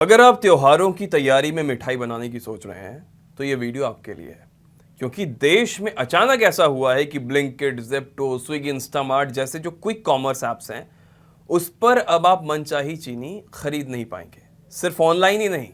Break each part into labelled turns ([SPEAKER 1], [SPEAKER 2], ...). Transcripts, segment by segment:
[SPEAKER 1] अगर आप त्योहारों की तैयारी में मिठाई बनाने की सोच रहे हैं तो ये वीडियो आपके लिए है, क्योंकि देश में अचानक ऐसा हुआ है कि ब्लिंकिट, ज़ेप्टो, स्विगी, इंस्टामार्ट जैसे जो क्विक कॉमर्स ऐप्स हैं उस पर अब आप मनचाही चीनी खरीद नहीं पाएंगे। सिर्फ ऑनलाइन ही नहीं,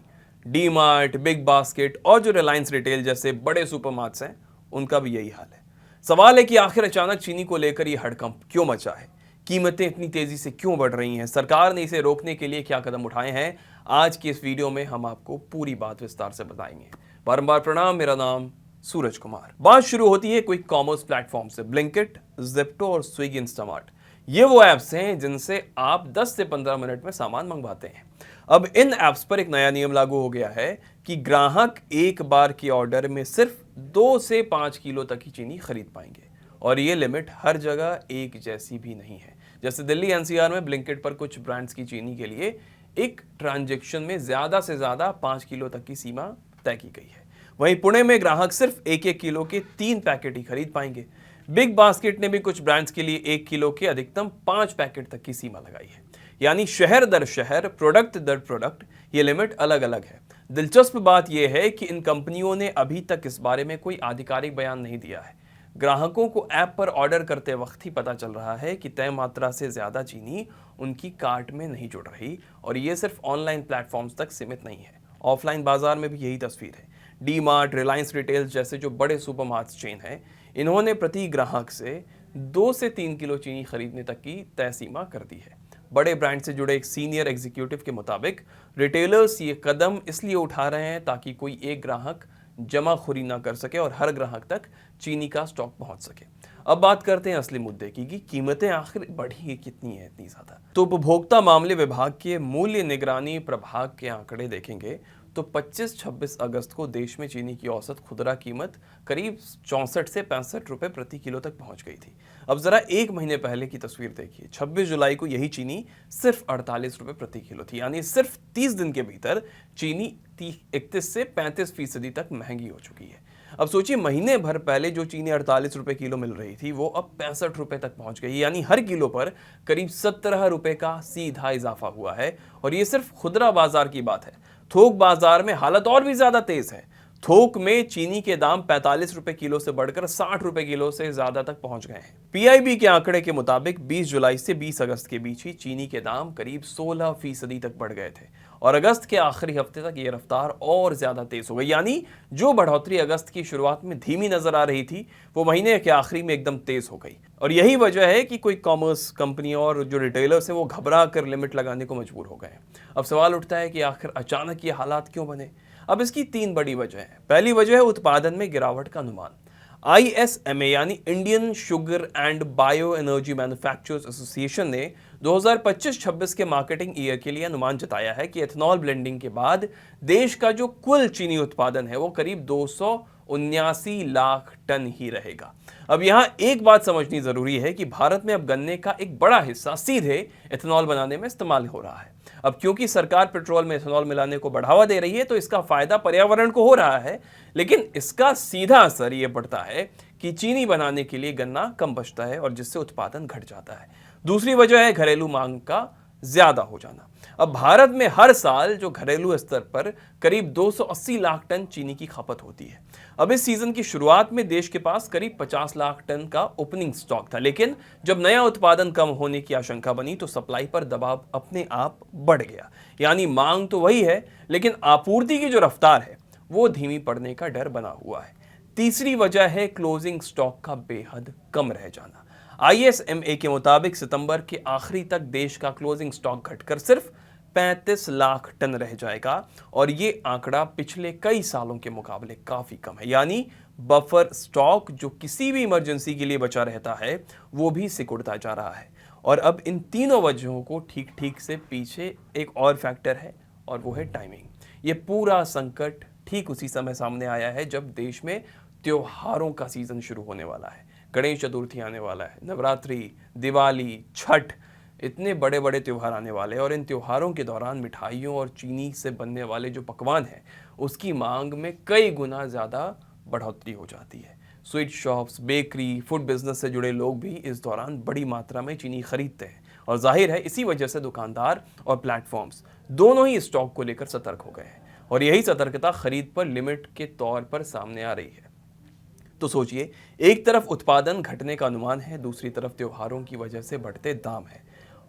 [SPEAKER 1] डी मार्ट, बिग बास्केट और जो रिलायंस रिटेल जैसे बड़े सुपरमार्ट्स हैं उनका भी यही हाल है। सवाल है कि आखिर अचानक चीनी को लेकर ये हड़कंप क्यों मचा है, कीमतें इतनी तेजी से क्यों बढ़ रही हैं, सरकार ने इसे रोकने के लिए क्या कदम उठाए हैं। आज की इस वीडियो में हम आपको पूरी बात विस्तार से बताएंगे। बारंबार प्रणाम, मेरा नाम सूरज कुमार। बात शुरू होती है क्विक कॉमर्स प्लेटफॉर्म से। ब्लिंकिट, ज़ेप्टो और स्विगी, इंस्टामार्ट ये वो ऐप्स हैं जिनसे आप 10 से 15 मिनट में सामान मंगवाते हैं। अब इन ऐप्स पर एक नया नियम लागू हो गया है कि ग्राहक एक बार के ऑर्डर में सिर्फ 2 से 5 किलो तक की चीनी खरीद पाएंगे, और ये लिमिट हर जगह एक जैसी भी नहीं है। जैसे दिल्ली एनसीआर में ब्लिंकिट पर कुछ ब्रांड्स की चीनी के लिए एक ट्रांजैक्शन में ज्यादा से ज्यादा 5 किलो तक की सीमा तय की गई है। वहीं पुणे में ग्राहक सिर्फ 1-1 किलो के 3 पैकेट ही खरीद पाएंगे। बिग बास्केट ने भी कुछ ब्रांड्स के लिए 1 किलो के अधिकतम 5 पैकेट तक की सीमा लगाई है। यानी शहर दर शहर, प्रोडक्ट दर प्रोडक्ट ये लिमिट अलग अलग है। दिलचस्प बात यह है कि इन कंपनियों ने अभी तक इस बारे में कोई आधिकारिक बयान नहीं दिया है। ग्राहकों को ऐप पर ऑर्डर करते वक्त ही पता चल रहा है कि तय मात्रा से ज्यादा चीनी उनकी कार्ट में नहीं जुड़ रही, और ये सिर्फ ऑनलाइन प्लेटफॉर्म्स तक सीमित नहीं है। ऑफलाइन बाजार में भी यही तस्वीर है। डी मार्ट, रिलायंस रिटेल जैसे जो बड़े सुपरमार्ट चेन हैं, इन्होंने प्रति ग्राहक से 2 से 3 किलो चीनी खरीदने तक की तय सीमा कर दी है। बड़े ब्रांड से जुड़े एक सीनियर एग्जीक्यूटिव के मुताबिक रिटेलर्स ये कदम इसलिए उठा रहे हैं ताकि कोई एक ग्राहक जमाखोरी ना कर सके और हर ग्राहक तक चीनी का स्टॉक पहुंच सके। अब बात करते हैं असली मुद्दे की कि कीमतें आखिर बढ़ी कितनी है इतनी ज्यादा। तो उपभोक्ता मामले विभाग के मूल्य निगरानी प्रभाग के आंकड़े देखेंगे तो 25-26 अगस्त को देश में चीनी की औसत खुदरा कीमत करीब 64 से 65 रुपए प्रति किलो तक पहुंच गई थी। अब जरा एक महीने पहले की तस्वीर देखिए। 26 जुलाई को यही चीनी सिर्फ 48 रुपए प्रति किलो थी। यानी सिर्फ 30 दिन के भीतर चीनी 31 से 35% तक महंगी हो चुकी है। अब सोचिए, महीने भर पहले जो चीनी 48 रुपए किलो मिल रही थी वो अब 65 रुपए तक पहुंच गई। यानी हर किलो पर करीब 17 रुपए का सीधा इजाफा हुआ है। और ये सिर्फ खुदरा बाजार की बात है। थोक बाजार में हालत और भी ज्यादा तेज है। थोक में चीनी के दाम 45 रुपए किलो से बढ़कर 60 रुपए किलो से ज्यादा तक पहुंच गए हैं। पीआईबी के आंकड़े के मुताबिक 20 जुलाई से 20 अगस्त के बीच ही चीनी के दाम करीब 16% तक बढ़ गए थे, और अगस्त के आखिरी हफ्ते तक ये रफ्तार और ज्यादा तेज हो गई। यानी जो बढ़ोतरी अगस्त की शुरुआत में धीमी नजर आ रही थी वो महीने के आखिरी में एकदम तेज हो गई। और यही वजह है कि कोई कॉमर्स कंपनी और जो रिटेलर्स है वो घबरा कर लिमिट लगाने को मजबूर हो गए। अब सवाल उठता है कि आखिर अचानक ये हालात क्यों बने। अब इसकी 3 बड़ी वजह है। पहली वजह है उत्पादन में गिरावट का अनुमान। ISMA यानी Indian sugar and bio energy manufacturers association ने 2025-26 के मार्केटिंग ईयर के लिए अनुमान जताया है कि एथनॉल ब्लेंडिंग के बाद देश का जो कुल चीनी उत्पादन है वो करीब 279 लाख टन ही रहेगा। अब यहां एक बात समझनी जरूरी है कि भारत में अब गन्ने का एक बड़ा हिस्सा सीधे एथनॉल बनाने में इस्तेमाल हो रहा है। अब क्योंकि सरकार पेट्रोल में एथनॉल मिलाने को बढ़ावा दे रही है तो इसका फायदा पर्यावरण को हो रहा है, लेकिन इसका सीधा असर यह पड़ता है कि चीनी बनाने के लिए गन्ना कम बचता है और जिससे उत्पादन घट जाता है। दूसरी वजह है घरेलू मांग का ज्यादा हो जाना। अब भारत में हर साल जो घरेलू स्तर पर करीब 280 लाख टन चीनी की खपत होती है। अब इस सीजन की शुरुआत में देश के पास करीब 50 लाख टन का ओपनिंग स्टॉक था, लेकिन जब नया उत्पादन कम होने की आशंका बनी तो सप्लाई पर दबाव अपने आप बढ़ गया। यानी मांग तो वही है, लेकिन आपूर्ति की जो रफ्तार है वो धीमी पड़ने का डर बना हुआ है। तीसरी वजह है क्लोजिंग स्टॉक का बेहद कम रह जाना। ISMA के मुताबिक सितंबर के आखिरी तक देश का क्लोजिंग स्टॉक घटकर सिर्फ 35 लाख टन रह जाएगा, और ये आंकड़ा पिछले कई सालों के मुकाबले काफी कम है। यानी बफर स्टॉक जो किसी भी इमरजेंसी के लिए बचा रहता है वो भी सिकुड़ता जा रहा है। और अब इन तीनों वजहों को ठीक ठीक से पीछे एक और फैक्टर है, और वो है टाइमिंग। ये पूरा संकट ठीक उसी समय सामने आया है जब देश में त्योहारों का सीजन शुरू होने वाला है। गणेश चतुर्थी आने वाला है, नवरात्रि, दिवाली, छठ, इतने बड़े बड़े त्योहार आने वाले हैं, और इन त्योहारों के दौरान मिठाइयों और चीनी से बनने वाले जो पकवान हैं उसकी मांग में कई गुना ज़्यादा बढ़ोतरी हो जाती है। Sweet shops, bakery, food business से जुड़े लोग भी इस दौरान बड़ी मात्रा में चीनी खरीदते हैं, और जाहिर है इसी वजह से दुकानदार और प्लेटफॉर्म्स दोनों ही स्टॉक को लेकर सतर्क हो गए हैं और यही सतर्कता खरीद पर लिमिट के तौर पर सामने आ रही है। तो सोचिए, एक तरफ उत्पादन घटने का अनुमान है, दूसरी तरफ त्योहारों की वजह से बढ़ते दाम है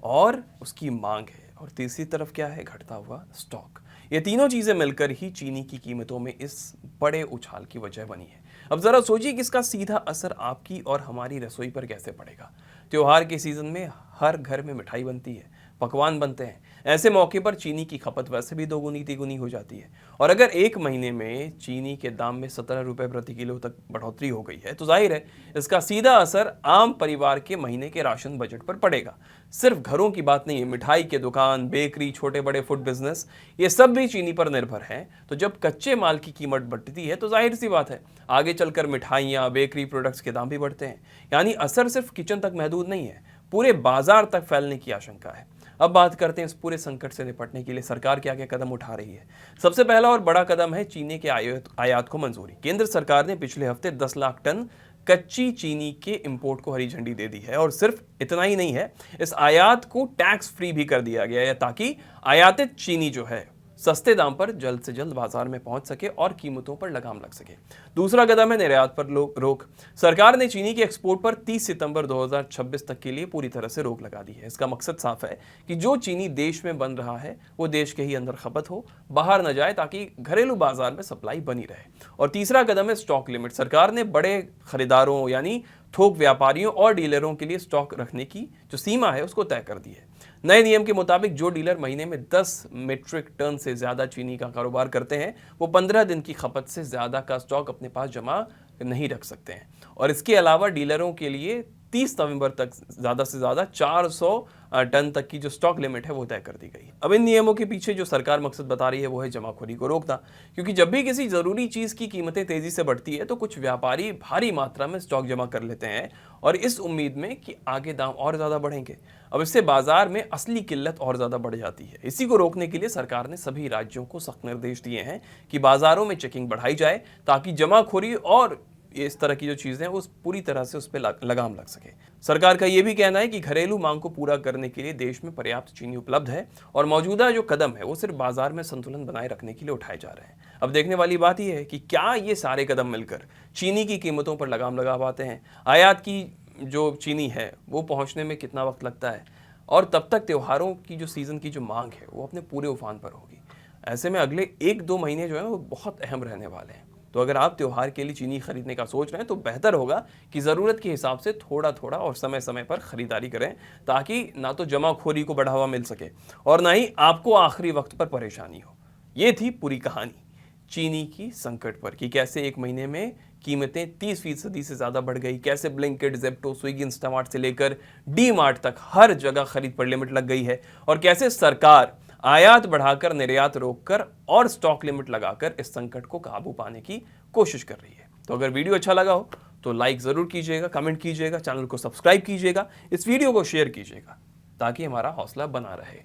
[SPEAKER 1] और उसकी मांग है, और तीसरी तरफ क्या है, घटता हुआ स्टॉक। ये तीनों चीजें मिलकर ही चीनी की कीमतों में इस बड़े उछाल की वजह बनी है। अब जरा सोचिए कि इसका सीधा असर आपकी और हमारी रसोई पर कैसे पड़ेगा। त्योहार के सीजन में हर घर में मिठाई बनती है, पकवान बनते हैं। ऐसे मौके पर चीनी की खपत वैसे भी दोगुनी तिगुनी हो जाती है, और अगर एक महीने में चीनी के दाम में 17 रुपए प्रति किलो तक बढ़ोतरी हो गई है तो जाहिर है इसका सीधा असर आम परिवार के महीने के राशन बजट पर पड़ेगा। सिर्फ घरों की बात नहीं है, मिठाई के दुकान, बेकरी, छोटे बड़े फूड बिजनेस, ये सब भी चीनी पर निर्भर हैं। तो जब कच्चे माल की कीमत बढ़ती है तो जाहिर सी बात है आगे चलकर मिठाइयाँ, बेकरी प्रोडक्ट्स के दाम भी बढ़ते हैं। यानी असर सिर्फ किचन तक महदूद नहीं है, पूरे बाजार तक फैलने की आशंका है। अब बात करते हैं इस पूरे संकट से निपटने के लिए सरकार क्या क्या कदम उठा रही है। सबसे पहला और बड़ा कदम है चीनी के आयात को मंजूरी। केंद्र सरकार ने पिछले हफ्ते 10 लाख टन कच्ची चीनी के इंपोर्ट को हरी झंडी दे दी है, और सिर्फ इतना ही नहीं है, इस आयात को टैक्स फ्री भी कर दिया गया है ताकि आयातित चीनी जो है सस्ते दाम पर जल्द से जल्द बाजार में पहुंच सके और कीमतों पर लगाम लग सके। दूसरा कदम है निर्यात पर रोक। सरकार ने चीनी के एक्सपोर्ट पर 30 सितंबर 2026 तक के लिए पूरी तरह से रोक लगा दी है। इसका मकसद साफ है कि जो चीनी देश में बन रहा है वो देश के ही अंदर खपत हो, बाहर न जाए, ताकि घरेलू बाजार में सप्लाई बनी रहे। और तीसरा कदम है स्टॉक लिमिट। सरकार ने बड़े खरीदारों यानी थोक व्यापारियों और डीलरों के लिए स्टॉक रखने की जो सीमा है उसको तय कर दी है। नए नियम के मुताबिक जो डीलर महीने में 10 मीट्रिक टन से ज्यादा चीनी का कारोबार करते हैं वो 15 दिन की खपत से ज्यादा का स्टॉक अपने पास जमा नहीं रख सकते हैं। और इसके अलावा डीलरों के लिए 30 नवंबर तक ज्यादा से ज्यादा 400 टन तक की जो स्टॉक लिमिट है वो तय कर दी गई। अब इन नियमों के पीछे जो सरकार मकसद बता रही है वो है जमाखोरी को रोकना, क्योंकि जब भी किसी जरूरी चीज की कीमतें तेजी से बढ़ती है तो कुछ व्यापारी भारी मात्रा में स्टॉक जमा कर लेते हैं और इस उम्मीद में कि आगे दाम और ज्यादा बढ़ेंगे। अब इससे बाजार में असली किल्लत और ज्यादा बढ़ जाती है। इसी को रोकने के लिए सरकार ने सभी राज्यों को सख्त निर्देश दिए हैं कि बाजारों में चेकिंग बढ़ाई जाए ताकि जमाखोरी और इस तरह की जो चीजें हैं उस पूरी तरह से उस पर लगाम लग सके। सरकार का यह भी कहना है कि घरेलू मांग को पूरा करने के लिए देश में पर्याप्त चीनी उपलब्ध है और मौजूदा जो कदम है वो सिर्फ बाजार में संतुलन बनाए रखने के लिए उठाए जा रहे हैं। अब देखने वाली बात यह है कि क्या ये सारे कदम मिलकर चीनी की कीमतों पर लगाम लगा पाते हैं। आयात की जो चीनी है वो पहुंचने में कितना वक्त लगता है, और तब तक त्योहारों की जो सीजन की जो मांग है वो अपने पूरे उफान पर होगी। ऐसे में अगले 1-2 महीने जो है वो बहुत अहम रहने वाले हैं। तो अगर आप त्योहार के लिए चीनी खरीदने का सोच रहे हैं तो बेहतर होगा कि ज़रूरत के हिसाब से थोड़ा थोड़ा और समय समय पर खरीदारी करें, ताकि ना तो जमाखोरी को बढ़ावा मिल सके और ना ही आपको आखिरी वक्त पर परेशानी हो। ये थी पूरी कहानी चीनी की संकट पर, कि कैसे एक महीने में कीमतें 30% से ज़्यादा बढ़ गई, कैसे ब्लिंकिट, ज़ेप्टो, स्विगी, इंस्टामार्ट से लेकर डी मार्ट तक हर जगह खरीद पर लिमिट लग गई है, और कैसे सरकार आयात बढ़ाकर, निर्यात रोककर और स्टॉक लिमिट लगाकर इस संकट को काबू पाने की कोशिश कर रही है। तो अगर वीडियो अच्छा लगा हो तो लाइक ज़रूर कीजिएगा, कमेंट कीजिएगा, चैनल को सब्सक्राइब कीजिएगा, इस वीडियो को शेयर कीजिएगा ताकि हमारा हौसला बना रहे।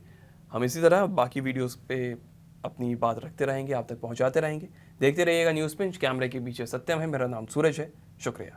[SPEAKER 1] हम इसी तरह बाकी वीडियोस पे अपनी बात रखते रहेंगे, आप तक पहुंचाते रहेंगे। देखते रहिएगा न्यूज़ पिंच। कैमरे के पीछे सत्यम है, मेरा नाम सूरज है। शुक्रिया।